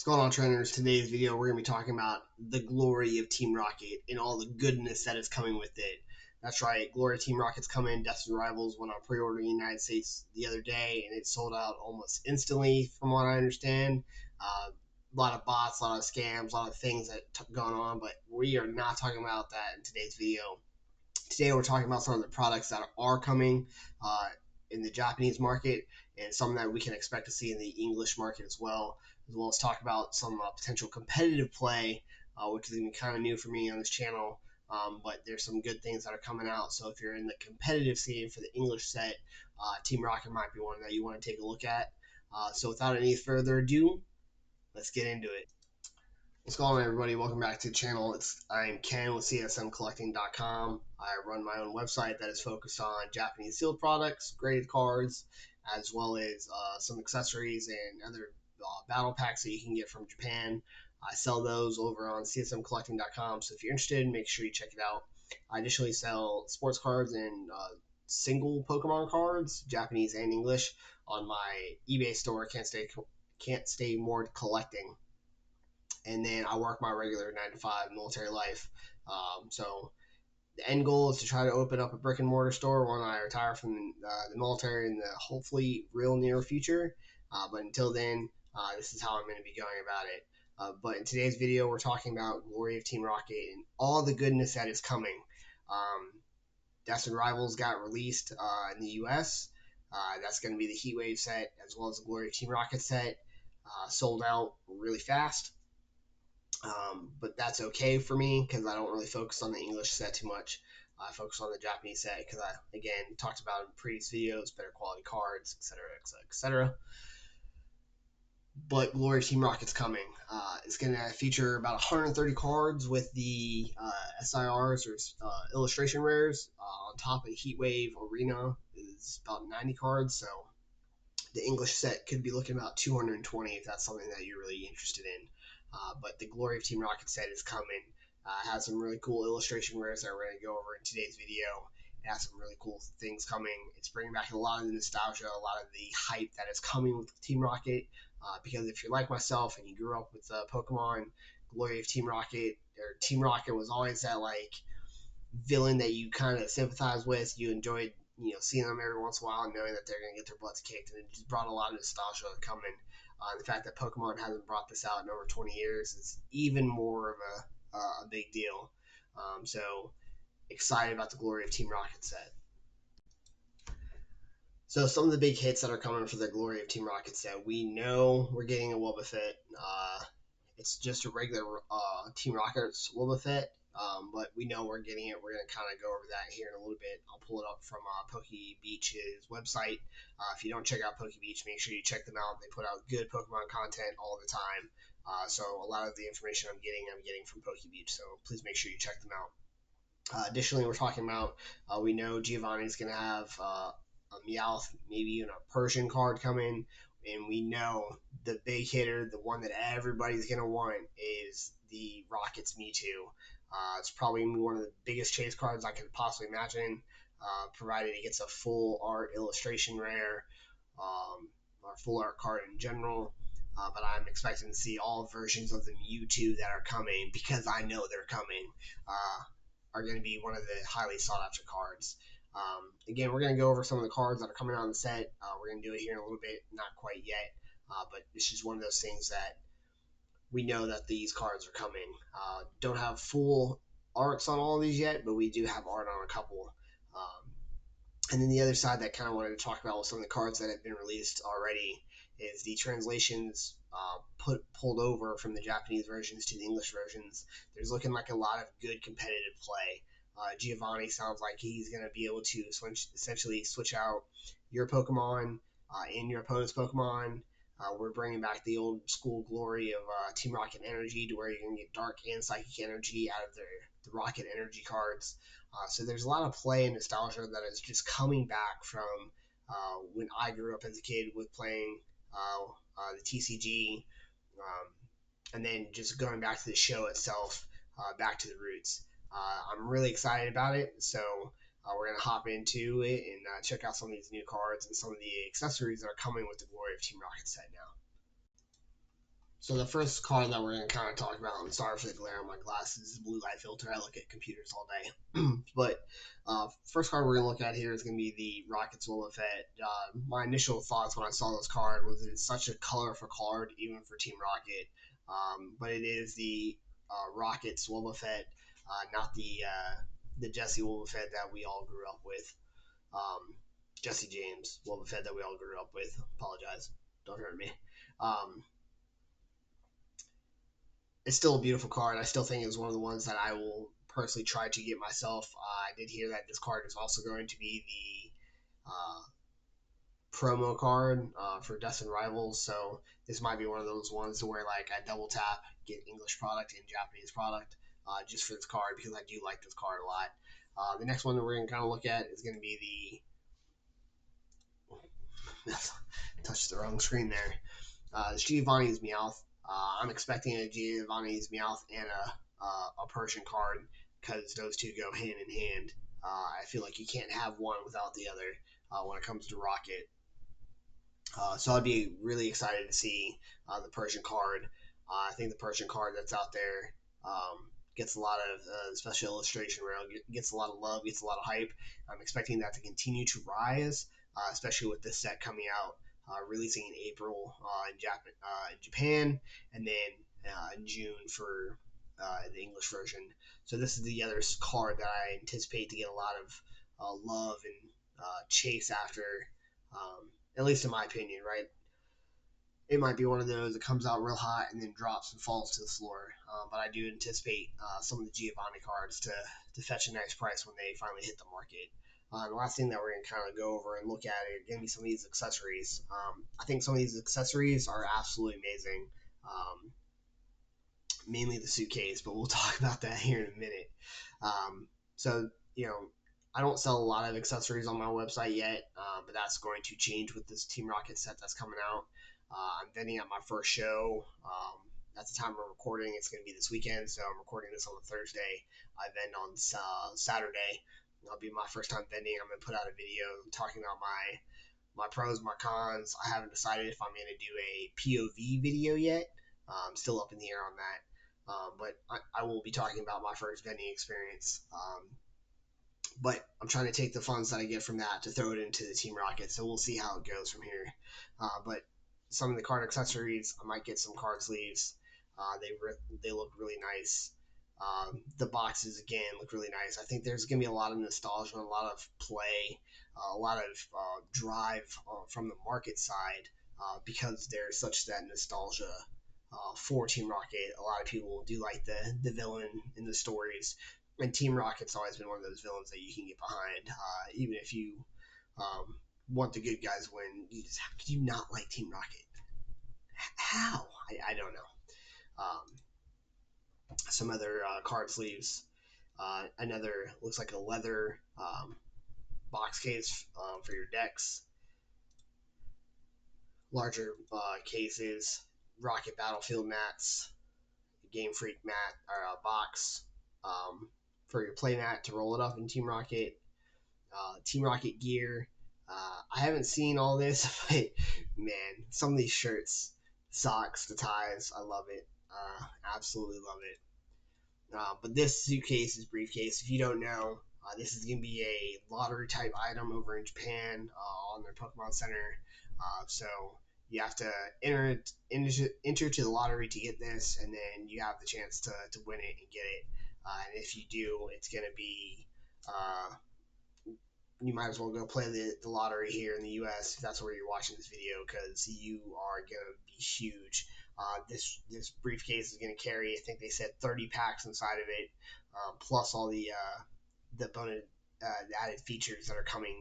What's going on, trainers? Today's video, we're going to be talking about the glory of Team Rocket and all the goodness that is coming with it. That's right, Glory of Team Rocket's coming. Destined Rivals went on pre-order in the United States the other day, and it sold out almost instantly, from what I understand. A lot of bots, a lot of scams, a lot of things that going on, but we are not talking about that in today's video. Today, we're talking about some of the products that are coming in the Japanese market and some that we can expect to see in the English market as well as talk about some potential competitive play, which is going to be kind of new for me on this channel. But there's some good things that are coming out. So if you're in the competitive scene for the English set, Team Rocket might be one that you want to take a look at. So without any further ado, let's get into it. What's going on, everybody? Welcome back to the channel. I'm Ken with CSMcollecting.com. I run my own website that is focused on Japanese sealed products, graded cards, as well as some accessories and other battle packs that you can get from Japan. I sell those over on CSMcollecting.com, so if you're interested, make sure you check it out. I additionally sell sports cards and single Pokemon cards, Japanese and English, on my eBay store. Can't stay more collecting. And then I work my regular 9-to-5 military life. So the end goal is to try to open up a brick and mortar store when I retire from the military in the hopefully real near future. But until then, this is how I'm going to be going about it. But in today's video, we're talking about Glory of Team Rocket and all the goodness that is coming. Destined Rivals got released in the US. That's going to be the Heatwave set as well as the Glory of Team Rocket set. Sold out really fast. But that's okay for me because I don't really focus on the English set too much. I focus on the Japanese set because I, again, talked about in previous videos, better quality cards, etc., etc., etc. But Glory Team Rocket's coming. It's going to feature about 130 cards with the SIRs or illustration rares. On top of Heatwave Arena is about 90 cards, so the English set could be looking about 220 if that's something that you're really interested in. But the Glory of Team Rocket set is coming. Has some really cool illustration rares that we're going to go over in today's video. It has some really cool things coming. It's bringing back a lot of the nostalgia, a lot of the hype that is coming with Team Rocket. Because if you're like myself and you grew up with Pokemon, Glory of Team Rocket, or Team Rocket was always that like villain that you kind of sympathize with. You enjoyed seeing them every once in a while and knowing that they're going to get their butts kicked. And it just brought a lot of nostalgia coming. The fact that Pokemon hasn't brought this out in over 20 years is even more of a big deal. So excited about the Glory of Team Rocket set. So some of the big hits that are coming for the Glory of Team Rocket set, we know we're getting a Wobbuffet. It's just a regular Team Rocket's Wobbuffet, but we know we're getting it. We're going to kind of go over that here in a little bit. I'll pull it up from PokeBeach's website. If you don't check out PokeBeach, make sure you check them out. They put out good Pokemon content all the time. So a lot of the information I'm getting from PokeBeach. So please make sure you check them out. Additionally, we're talking about, we know Giovanni's going to have a Meowth, maybe even a Persian card coming. And we know the big hitter, the one that everybody's going to want, is the Rocket's Mewtwo. It's probably one of the biggest chase cards I could possibly imagine, provided it gets a full art illustration rare, or full art card in general. But I'm expecting to see all versions of the Mewtwo that are coming, because I know they're coming, are going to be one of the highly sought after cards. Again, we're going to go over some of the cards that are coming out on the set. We're going to do it here in a little bit, not quite yet, but it's just one of those things that we know that these cards are coming. Don't have full arts on all of these yet, but we do have art on a couple. And then the other side that I kind of wanted to talk about with some of the cards that have been released already is the translations pulled over from the Japanese versions to the English versions. There's looking like a lot of good competitive play. Giovanni sounds like he's going to be able to essentially switch out your Pokemon and your opponent's Pokemon. We're bringing back the old school glory of Team Rocket Energy, to where you can get Dark and Psychic Energy out of the Rocket Energy cards. So there's a lot of play and nostalgia that is just coming back from when I grew up as a kid with playing the TCG, and then just going back to the show itself, back to the roots. I'm really excited about it, so we're going to hop into it and check out some of these new cards and some of the accessories that are coming with the Glory of Team Rocket set now. So the first card that we're going to kind of talk about, and sorry for the glare on my glasses, the blue light filter. I look at computers all day. But first card we're going to look at here is going to be the Rockets Wobbuffet. My initial thoughts when I saw this card was it's such a colorful card, even for Team Rocket. But it is the Rockets Wobbuffet, not the Jesse Wobbuffet that we all grew up with. Jesse James Wobbuffet that we all grew up with. Apologize. Don't hurt me. Um, it's still a beautiful card. I still think it's one of the ones that I will personally try to get myself. I did hear that this card is also going to be the promo card for Dust and Rivals, so this might be one of those ones to where like I double tap, get English product and Japanese product just for this card because I do like this card a lot. The next one that we're going to kind of look at is going to be the touch the wrong screen there. It's Giovanni's Meowth. I'm expecting a Giovanni's Meowth and a Persian card because those two go hand in hand. I feel like you can't have one without the other when it comes to Rocket. So I'd be really excited to see the Persian card. I think the Persian card that's out there gets a lot of special illustration around, gets a lot of love, gets a lot of hype. I'm expecting that to continue to rise, especially with this set coming out, releasing in April in Japan, and then in June for the English version. So this is the other card that I anticipate to get a lot of love and chase after. At least in my opinion, right? It might be one of those that comes out real hot and then drops and falls to the floor. But I do anticipate some of the Giovanni cards to fetch a nice price when they finally hit the market. The last thing that we're going to kind of go over and look at are going to be some of these accessories. I think some of these accessories are absolutely amazing. Mainly the suitcase, but we'll talk about that here in a minute. So, you know, I don't sell a lot of accessories on my website yet, but that's going to change with this Team Rocket set that's coming out. I'm vending at my first show. At the time of recording, it's going to be this weekend, so I'm recording this on a Thursday. I vend on Saturday. That'll be my first time vending. I'm going to put out a video talking about my pros, my cons. I haven't decided if I'm going to do a POV video yet. I'm still up in the air on that. But I will be talking about my first vending experience. But I'm trying to take the funds that I get from that to throw it into the Team Rocket. So we'll see how it goes from here. But some of the card accessories, I might get some card sleeves. They look really nice. The boxes again look really nice. I think there's gonna be a lot of nostalgia, a lot of play, a lot of drive from the market side because there's such that nostalgia for Team Rocket. A lot of people do like the villain in the stories, and Team Rocket's always been one of those villains that you can get behind, even if you want the good guys win. How could you not like Team Rocket? How? I don't know. Some other card sleeves. Another looks like a leather box case for your decks. Larger cases, Rocket Battlefield mats, Game Freak mat or box for your play mat to roll it up in Team Rocket. Team Rocket gear. I haven't seen all this, but man, some of these shirts, socks, the ties, I love it. Absolutely love it. But this suitcase is briefcase. If you don't know, this is going to be a lottery type item over in Japan on their Pokemon Center. So you have to enter to the lottery to get this, and then you have the chance to win it and get it. And if you do, it's going to be you might as well go play the lottery here in the U.S. if that's where you're watching this video, because you are going to be huge. This briefcase is going to carry, I think they said 30 packs inside of it, plus all the bonus the added features that are coming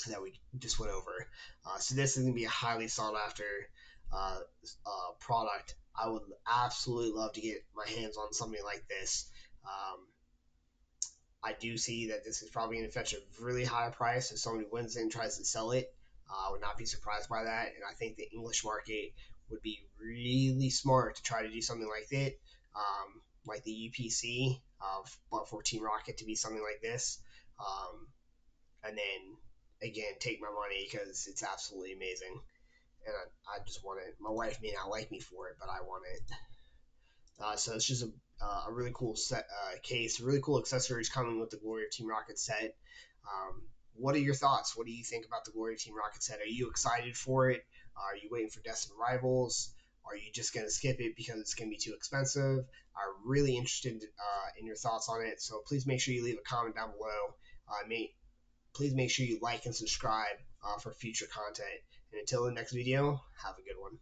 that we just went over. So this is going to be a highly sought after product. I would absolutely love to get my hands on something like this. I do see that this is probably going to fetch a really high price if somebody wins it and tries to sell it. I would not be surprised by that, and I think the English market would be really smart to try to do something like it, like the UPC, but for Team Rocket to be something like this, and then again take my money because it's absolutely amazing. and I just want it. My wife may not like me for it, but I want it. So it's just a really cool case, really cool accessories coming with the Glory of Team Rocket set. What are your thoughts? What do you think about the Glory of Team Rocket set? Are you excited for it? Are you waiting for Destined Rivals? Are you just going to skip it because it's going to be too expensive? I'm really interested in your thoughts on it. So please make sure you leave a comment down below. Please make sure you like and subscribe for future content. And until the next video, have a good one.